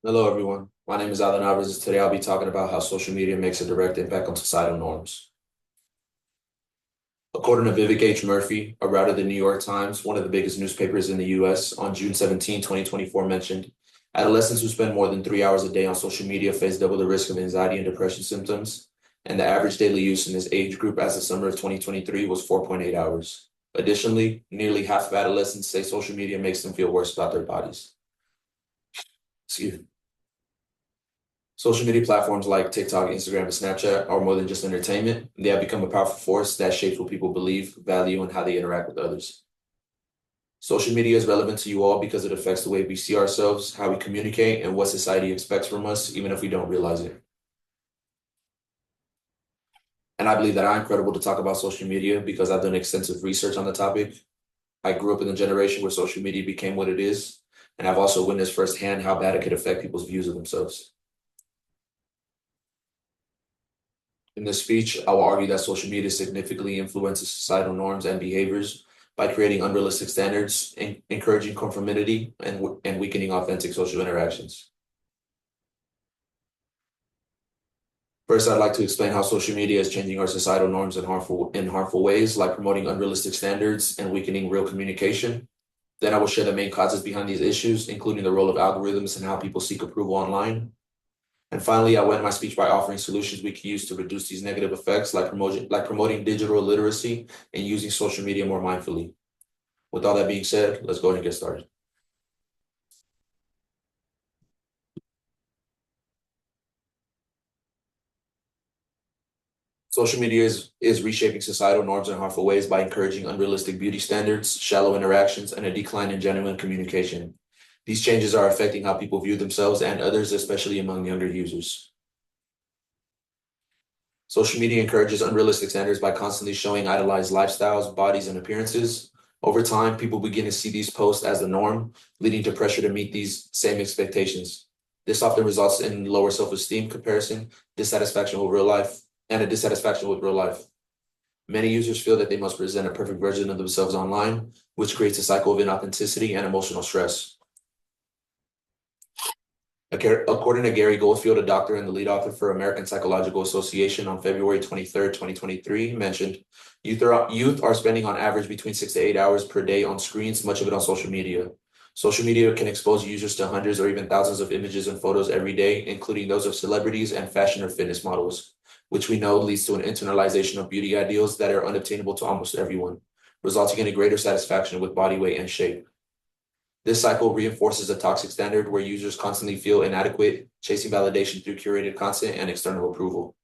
Hello, everyone. My name is Alan Alvarez, and today I'll be talking about how social media makes a direct impact on societal norms. According to Vivek H. Murphy, a writer of the New York Times, one of the biggest newspapers in the US, on June 17, 2024, mentioned, adolescents who spend more than 3 hours a day on social media face double the risk of anxiety and depression symptoms, and the average daily use in this age group as the summer of 2023 was 4.8 hours. Additionally, nearly half of adolescents say social media makes them feel worse about their bodies. Excuse me. Social media platforms like TikTok, Instagram, and Snapchat are more than just entertainment. They have become a powerful force that shapes what people believe, value, and how they interact with others. Social media is relevant to you all because it affects the way we see ourselves, how we communicate, and what society expects from us, even if we don't realize it. And I believe that I'm credible to talk about social media because I've done extensive research on the topic. I grew up in a generation where social media became what it is, and I've also witnessed firsthand how bad it could affect people's views of themselves. In this speech, I will argue that social media significantly influences societal norms and behaviors by creating unrealistic standards, encouraging conformity, and weakening authentic social interactions. First, I'd like to explain how social media is changing our societal norms in harmful ways, like promoting unrealistic standards and weakening real communication. Then I will share the main causes behind these issues, including the role of algorithms and how people seek approval online. And finally, I will end my speech by offering solutions we can use to reduce these negative effects, like promoting digital literacy and using social media more mindfully. With all that being said, let's go ahead and get started. Social media is reshaping societal norms in harmful ways by encouraging unrealistic beauty standards, shallow interactions, and a decline in genuine communication. These changes are affecting how people view themselves and others, especially among younger users. Social media encourages unrealistic standards by constantly showing idolized lifestyles, bodies, and appearances. Over time, people begin to see these posts as the norm, leading to pressure to meet these same expectations. This often results in lower self-esteem, comparison, dissatisfaction with real life, and a dissatisfaction with real life. Many users feel that they must present a perfect version of themselves online, which creates a cycle of inauthenticity and emotional stress. According to Gary Goldfield, a doctor and the lead author for American Psychological Association on February 23rd, 2023, mentioned youth are spending on average between 6 to 8 hours per day on screens, much of it on social media. Social media can expose users to hundreds or even thousands of images and photos every day, including those of celebrities and fashion or fitness models, which we know leads to an internalization of beauty ideals that are unobtainable to almost everyone, resulting in a greater satisfaction with body weight and shape. This cycle reinforces a toxic standard where users constantly feel inadequate, chasing validation through curated content and external approval.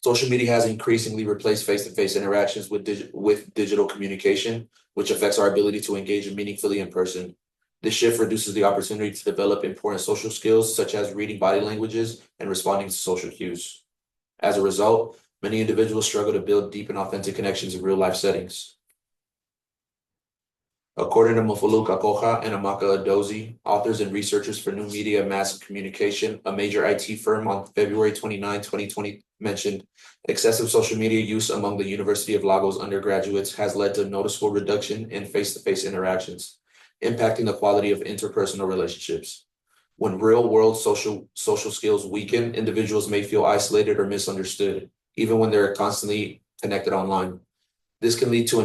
Social media has increasingly replaced face-to-face interactions with digital communication, which affects our ability to engage meaningfully in person. This shift reduces the opportunity to develop important social skills, such as reading body languages and responding to social cues. As a result, many individuals struggle to build deep and authentic connections in real-life settings. According to Mufuluka Kocha and Amaka Adozi, authors and researchers for New Media Mass Communication, a major IT firm, on February 29, 2020, mentioned excessive social media use among the University of Lagos undergraduates has led to a noticeable reduction in face-to-face interactions, impacting the quality of interpersonal relationships. When real-world social skills weaken, individuals may feel isolated or misunderstood, even when they're constantly connected online. This can lead to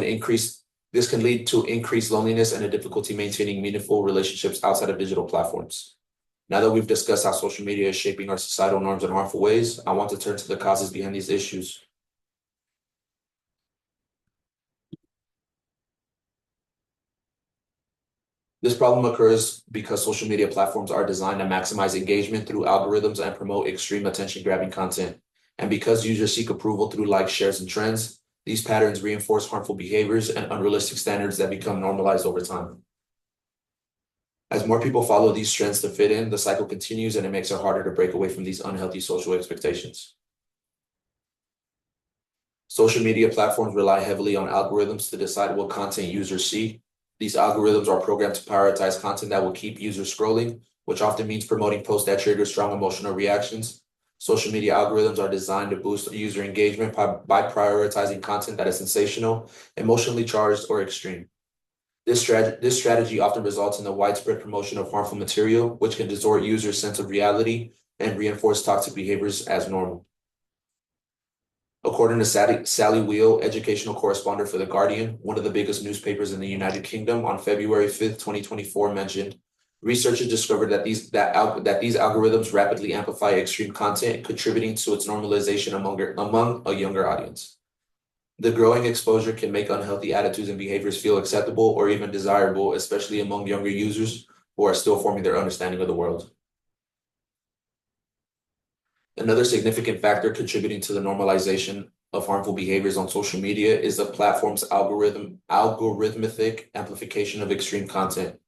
increased loneliness and a difficulty maintaining meaningful relationships outside of digital platforms. Now that we've discussed how social media is shaping our societal norms in harmful ways, I want to turn to the causes behind these issues. This problem occurs because social media platforms are designed to maximize engagement through algorithms and promote extreme attention-grabbing content. And because users seek approval through likes, shares, and trends, these patterns reinforce harmful behaviors and unrealistic standards that become normalized over time. As more people follow these trends to fit in, the cycle continues and it makes it harder to break away from these unhealthy social expectations. Social media platforms rely heavily on algorithms to decide what content users see. These algorithms are programmed to prioritize content that will keep users scrolling, which often means promoting posts that trigger strong emotional reactions. Social media algorithms are designed to boost user engagement by prioritizing content that is sensational, emotionally charged, or extreme. This strategy often results in the widespread promotion of harmful material, which can distort users' sense of reality and reinforce toxic behaviors as normal. According to Sally Wheel, educational correspondent for The Guardian, one of the biggest newspapers in the United Kingdom, on February 5th, 2024, mentioned researchers discovered that these algorithms rapidly amplify extreme content, contributing to its normalization among a younger audience. The growing exposure can make unhealthy attitudes and behaviors feel acceptable or even desirable, especially among younger users who are still forming their understanding of the world. Another significant factor contributing to the normalization of harmful behaviors on social media is the platform's algorithmic amplification of extreme content.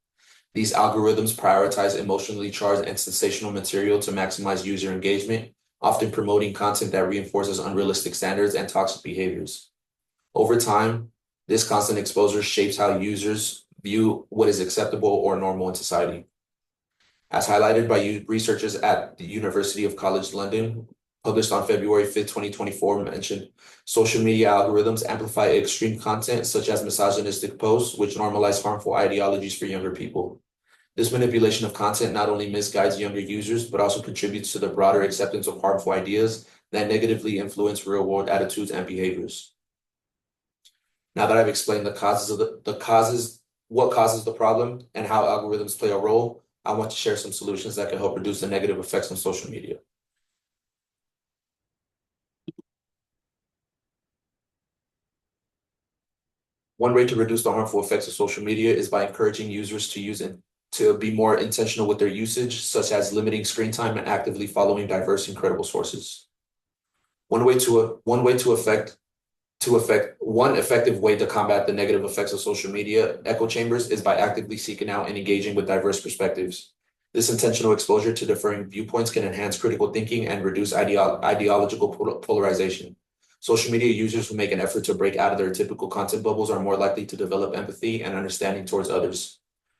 These algorithms prioritize emotionally charged and sensational material to maximize user engagement, often promoting content that reinforces unrealistic standards and toxic behaviors. Over time, this constant exposure shapes how users view what is acceptable or normal in society. As highlighted by researchers at the University of College London, published on February 5th, 2024, mentioned social media algorithms amplify extreme content such as misogynistic posts, which normalize harmful ideologies for younger people. This manipulation of content not only misguides younger users, but also contributes to the broader acceptance of harmful ideas that negatively influence real-world attitudes and behaviors. Now that I've explained what causes the problem and how algorithms play a role, I want to share some solutions that can help reduce the negative effects on social media. One way to reduce the harmful effects of social media is by encouraging users to be more intentional with their usage, such as limiting screen time and actively following diverse and credible sources. One effective way to combat the negative effects of social media echo chambers is by actively seeking out and engaging with diverse perspectives. This intentional exposure to differing viewpoints can enhance critical thinking and reduce ideological polarization. Social media users who make an effort to break out of their typical content bubbles are more likely to develop empathy and understanding towards others.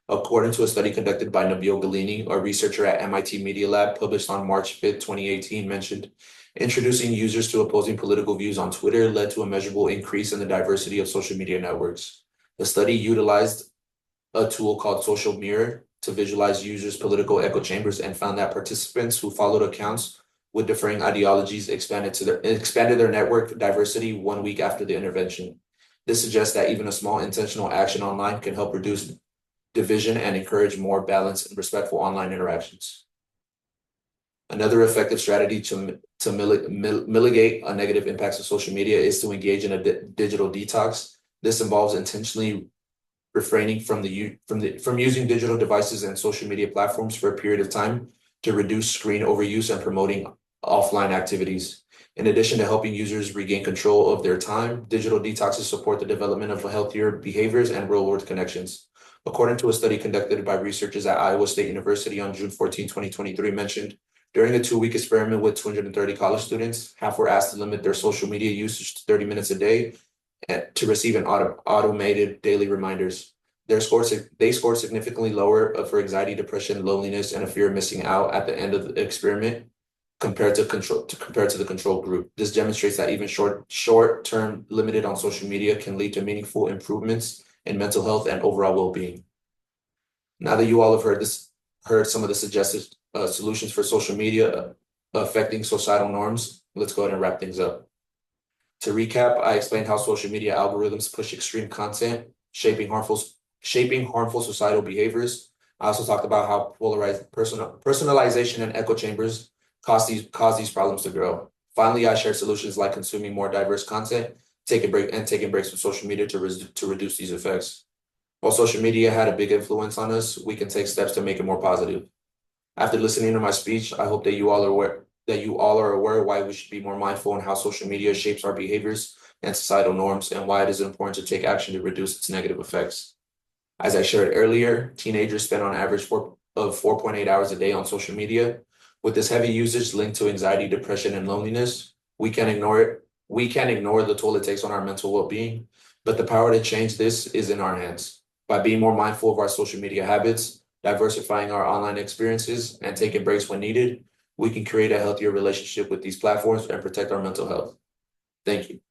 According to a study conducted by Nabil Galini, a researcher at MIT Media Lab, published on March 5th, 2018, mentioned introducing users to opposing political views on Twitter led to a measurable increase in the diversity of social media networks. The study utilized a tool called Social Mirror to visualize users' political echo chambers and found that participants who followed accounts with differing ideologies expanded their network diversity 1 week after the intervention. This suggests that even a small intentional action online can help reduce division and encourage more balanced and respectful online interactions. Another effective strategy to mitigate negative impacts of social media is to engage in a digital detox. This involves intentionally refraining from using digital devices and social media platforms for a period of time to reduce screen overuse and promoting offline activities. In addition to helping users regain control of their time, digital detoxes support the development of healthier behaviors and real-world connections. According to a study conducted by researchers at Iowa State University on June 14, 2023, mentioned during a 2-week experiment with 230 college students, half were asked to limit their social media usage to 30 minutes a day to receive an automated daily reminders. They scored significantly lower for anxiety, depression, loneliness, and a fear of missing out at the end of the experiment compared to the control group. This demonstrates that even short-term limited on social media can lead to meaningful improvements in mental health and overall well-being. Now that you all have heard some of the suggested solutions for social media affecting societal norms, let's go ahead and wrap things up. To recap, I explained how social media algorithms push extreme content, shaping harmful societal behaviors. I also talked about how polarized personalization and echo chambers cause these problems to grow. Finally, I shared solutions like consuming more diverse content, taking breaks from social media to reduce these effects. While social media had a big influence on us, we can take steps to make it more positive. After listening to my speech, I hope that you all are aware why we should be more mindful in how social media shapes our behaviors and societal norms, and why it is important to take action to reduce its negative effects. As I shared earlier, teenagers spend on average 4.8 hours a day on social media. With this heavy usage linked to anxiety, depression, and loneliness, we can't ignore it. We can't ignore the toll it takes on our mental well-being, but the power to change this is in our hands. By being more mindful of our social media habits, diversifying our online experiences, and taking breaks when needed, we can create a healthier relationship with these platforms and protect our mental health. Thank you.